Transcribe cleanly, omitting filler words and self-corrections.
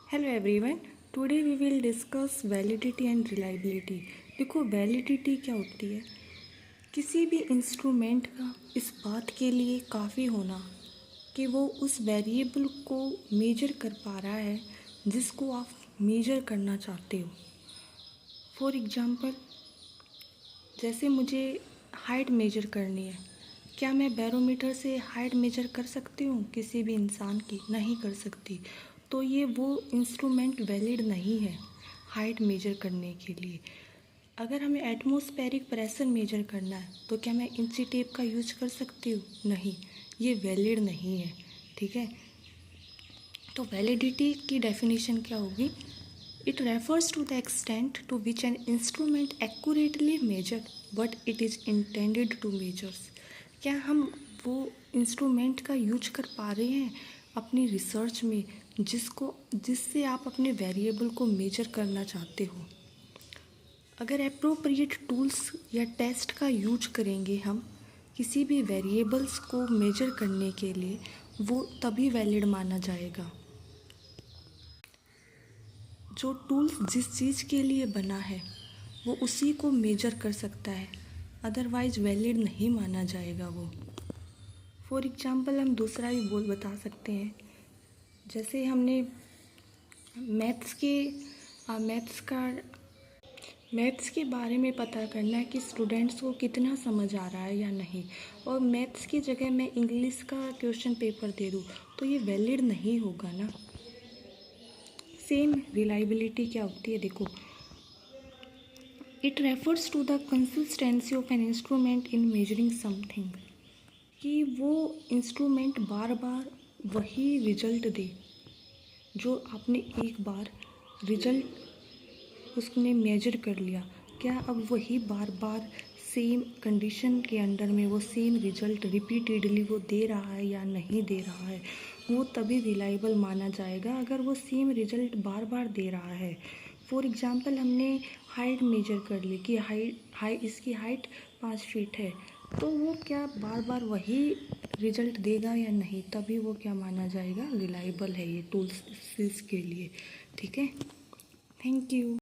Hello everyone, today we will discuss validity and reliability. देखो, validity क्या होती है? किसी भी इंस्ट्रूमेंट का इस बात के लिए काफ़ी होना कि वो उस वेरिएबल को मेजर कर पा रहा है जिसको आप मेजर करना चाहते हो। फॉर एग्जांपल, जैसे मुझे हाइट मेजर करनी है, क्या मैं बैरोमीटर से हाइट मेजर कर सकती हूँ किसी भी इंसान की? नहीं कर सकती। तो ये वो इंस्ट्रूमेंट वैलिड नहीं है हाइट मेजर करने के लिए। अगर हमें एटमॉस्फेरिक प्रेशर मेजर करना है तो क्या मैं इंची टेप का यूज कर सकती हूँ? नहीं, ये वैलिड नहीं है। ठीक है, तो वैलिडिटी की डेफिनेशन क्या होगी? It refers to the extent to which an instrument accurately measure what it is intended to measure। क्या हम वो इंस्ट्रूमेंट का यूज कर पा रहे हैं अपनी रिसर्च में जिससे आप अपने वेरिएबल को मेजर करना चाहते हो? अगर एप्रोप्रिएट टूल्स या टेस्ट का यूज करेंगे हम किसी भी वेरिएबल्स को मेजर करने के लिए, वो तभी वैलिड माना जाएगा। जो टूल्स जिस चीज़ के लिए बना है वो उसी को मेजर कर सकता है, अदरवाइज वैलिड नहीं माना जाएगा वो। फॉर एग्जांपल, हम दूसरा भी बता सकते हैं। जैसे हमने मैथ्स के बारे में पता करना है कि स्टूडेंट्स को कितना समझ आ रहा है या नहीं, और मैथ्स की जगह मैं इंग्लिश का क्वेश्चन पेपर दे दूँ तो ये वैलिड नहीं होगा ना। सेम रिलायबिलिटी क्या होती है? देखो, it refers to the consistency of an instrument in measuring something, कि वो इंस्ट्रूमेंट बार बार वही रिजल्ट दे जो आपने एक बार रिजल्ट उसने मेजर कर लिया। क्या अब वही बार बार सेम कंडीशन के अंडर में वो सेम रिजल्ट रिपीटेडली वो दे रहा है या नहीं दे रहा है? वो तभी रिलायबल माना जाएगा अगर वो सेम रिजल्ट बार बार दे रहा है। फॉर एग्जांपल, हमने हाइट मेजर कर ली कि इसकी हाइट 5 फीट है, तो वो क्या बार बार वही रिजल्ट देगा या नहीं? तभी वो क्या माना जाएगा? रिलायबल है ये टूल्स के लिए। ठीक है, थैंक यू।